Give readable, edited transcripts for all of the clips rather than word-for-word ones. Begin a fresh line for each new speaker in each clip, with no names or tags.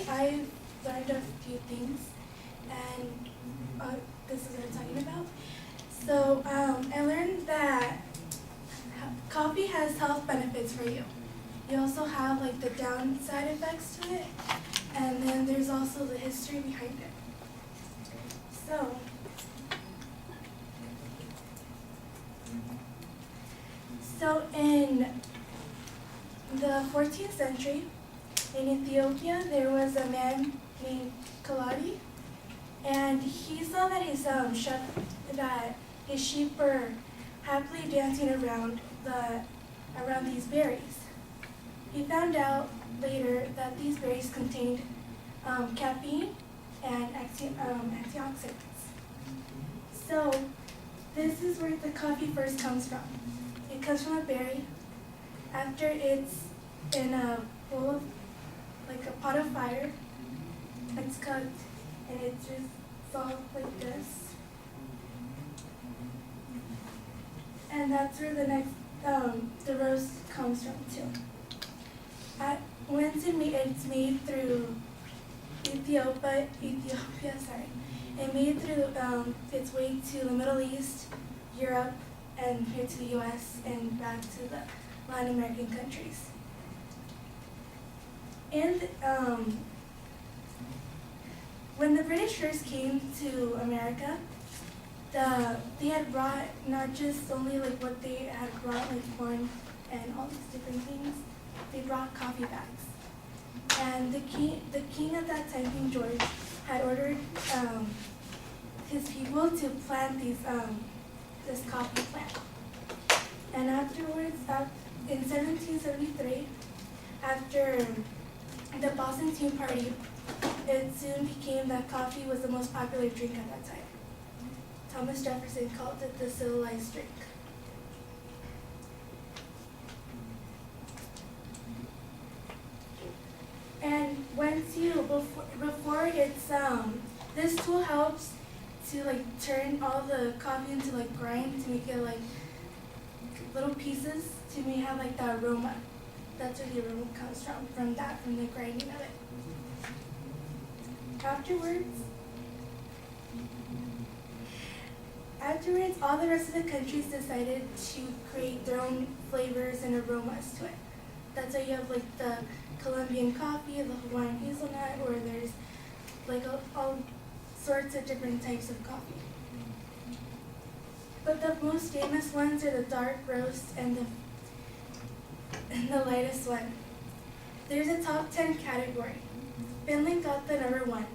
I learned a few things, and this is what I'm talking about. So I learned that coffee has health benefits for you. You also have like the downside effects to it, and then there's also the history behind it. So in the 14th century, in Ethiopia, there was a man named Kaladi, and he saw that his sheep were happily dancing around these berries. He found out later that these berries contained caffeine and antioxidants. So this is where the coffee first comes from. It comes from a berry. After it's in a bowl of, like a pot of fire, it's cooked, and it's just salt like this. And that's where the next, the roast comes from too. Once it's made through Ethiopia, it made through its way to the Middle East, Europe, and here to the U.S. and back to the Latin American countries. And when the British first came to America, they had brought not just only like what they had brought, like corn and all these different things. They brought coffee bags. And the king at that time, King George, had ordered his people to plant this coffee plant. And afterwards, in 1773, after the Boston Tea Party, it soon became that coffee was the most popular drink at that time. Thomas Jefferson called it the civilized drink. And before it's this tool helps to like turn all the coffee into like grind to make it like little pieces to have like the aroma. That's where the aroma comes from the grinding of it. Afterwards, all the rest of the countries decided to create their own flavors and aromas to it. That's why you have like the Colombian coffee, the Hawaiian hazelnut, or there's like all sorts of different types of coffee. But the most famous ones are the dark roast and the lightest one. There's a top 10 category. Finland got the number 1.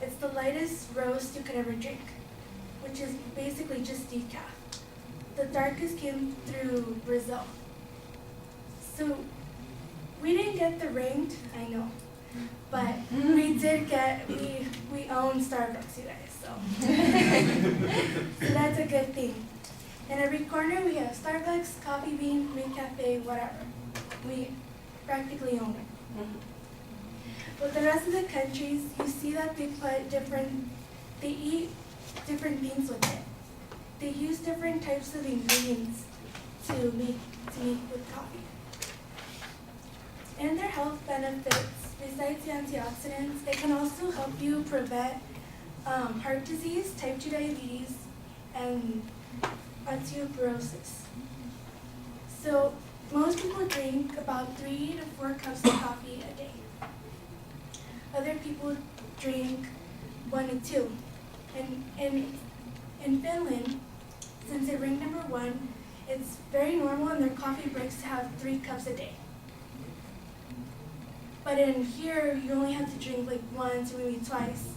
It's the lightest roast you could ever drink, which is basically just decaf. The darkest came through Brazil. So we didn't get the ranked, I know, but we own Starbucks, you guys, so. So that's a good thing. In every corner we have Starbucks, Coffee Bean, Green Cafe, whatever. We practically own it. But the rest of the countries, you see that they eat different things with it. They use different types of ingredients to make with coffee. And their health benefits, besides the antioxidants, it can also help you prevent heart disease, type 2 diabetes, and osteoporosis. So most people drink about 3 to 4 cups of coffee a day. Other people drink 1 to 2. And in Finland, since they rank number 1, it's very normal in their coffee breaks to have 3 cups a day. But in here, you only have to drink like once or maybe twice,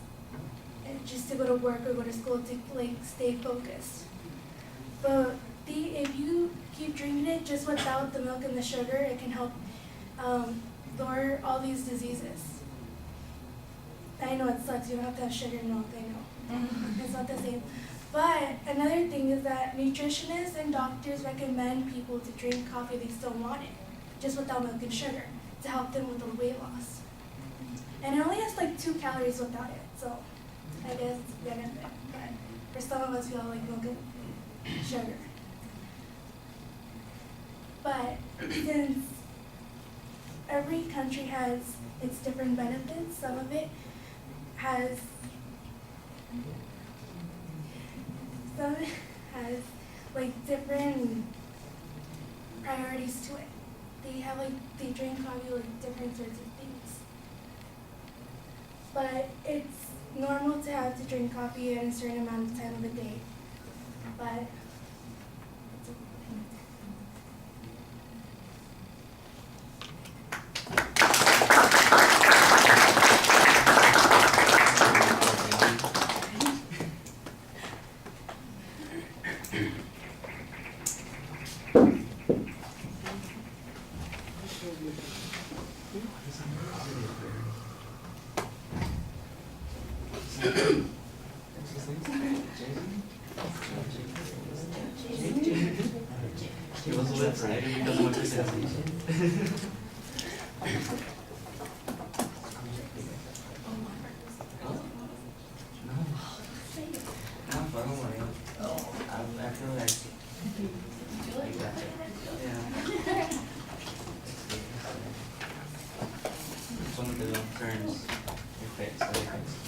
and just to go to work or go to school to like stay focused. But if you keep drinking it just without the milk and the sugar, it can help lower all these diseases. I know it sucks, you don't have to have sugar and milk, I know. It's not the same. But another thing is that nutritionists and doctors recommend people to drink coffee if they still want it, just without milk and sugar, to help them with the weight loss. And it only has like 2 calories without it, so I guess it's a benefit. But for some of us, we all like milk and sugar. But since every country has its different benefits. Some of it has like different priorities to it. They drink coffee like different sorts of things. But it's normal to have to drink coffee at a certain amount of time of the day. But
He was a little right, he doesn't want to say that. I feel like you got it. Yeah. Some of the little turns your face, that it makes.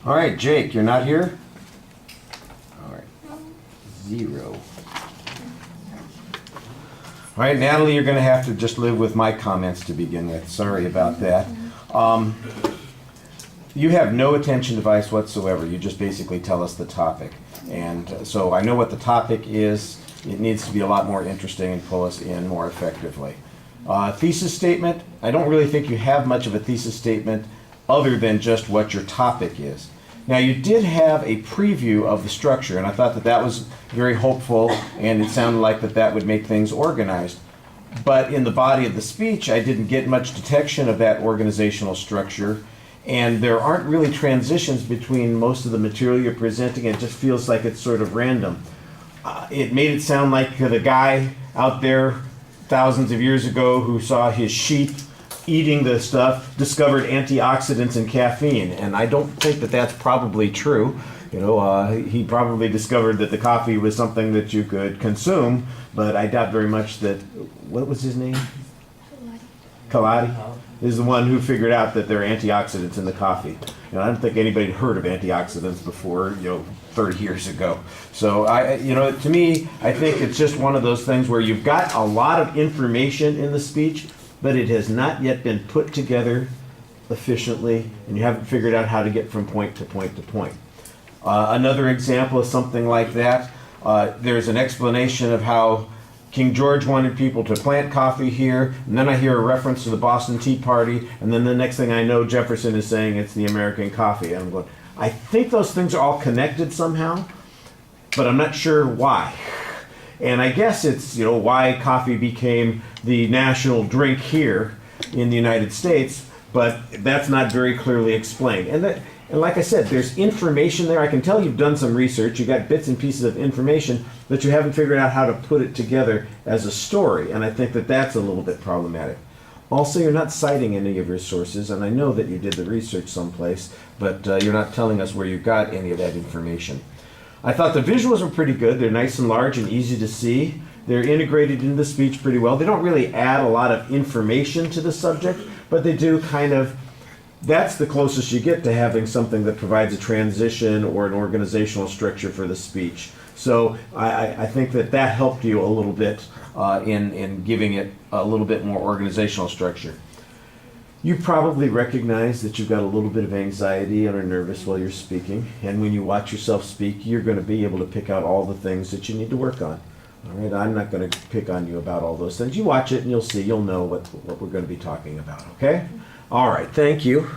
All right, Jake, you're not here? All right, 0. All right, Natalie, you're going to have to just live with my comments to begin with. Sorry about that. You have no attention device whatsoever. You just basically tell us the topic. And so I know what the topic is. It needs to be a lot more interesting and pull us in more effectively. Thesis statement, I don't really think you have much of a thesis statement other than just what your topic is. Now, you did have a preview of the structure, and I thought that that was very hopeful, and it sounded like that would make things organized. But in the body of the speech, I didn't get much detection of that organizational structure, and there aren't really transitions between most of the material you're presenting. It just feels like it's sort of random. It made it sound like the guy out there thousands of years ago who saw his sheep eating the stuff discovered antioxidants and caffeine, and I don't think that that's probably true. You know, he probably discovered that the coffee was something that you could consume, but I doubt very much that, what was his name? Kaladi is the one who figured out that there are antioxidants in the coffee. You know, I don't think anybody had heard of antioxidants before, 30 years ago. So to me, I think it's just one of those things where you've got a lot of information in the speech, but it has not yet been put together efficiently, and you haven't figured out how to get from point to point to point. Another example of something like that, there's an explanation of how King George wanted people to plant coffee here, and then I hear a reference to the Boston Tea Party, and then the next thing I know, Jefferson is saying it's the American coffee. And I'm going, I think those things are all connected somehow, but I'm not sure why. And I guess it's, why coffee became the national drink here in the United States, but that's not very clearly explained. And like I said, there's information there. I can tell you've done some research. You got bits and pieces of information, but you haven't figured out how to put it together as a story. And I think that that's a little bit problematic. Also, you're not citing any of your sources, and I know that you did the research someplace, but you're not telling us where you got any of that information. I thought the visuals were pretty good. They're nice and large and easy to see. They're integrated into the speech pretty well. They don't really add a lot of information to the subject, but they do kind of, that's the closest you get to having something that provides a transition or an organizational structure for the speech. So I think that helped you a little bit in giving it a little bit more organizational structure. You probably recognize that you've got a little bit of anxiety and are nervous while you're speaking, and when you watch yourself speak, you're going to be able to pick out all the things that you need to work on. All right, I'm not going to pick on you about all those things. You watch it and you'll see, you'll know what we're going to be talking about, okay? All right, thank you.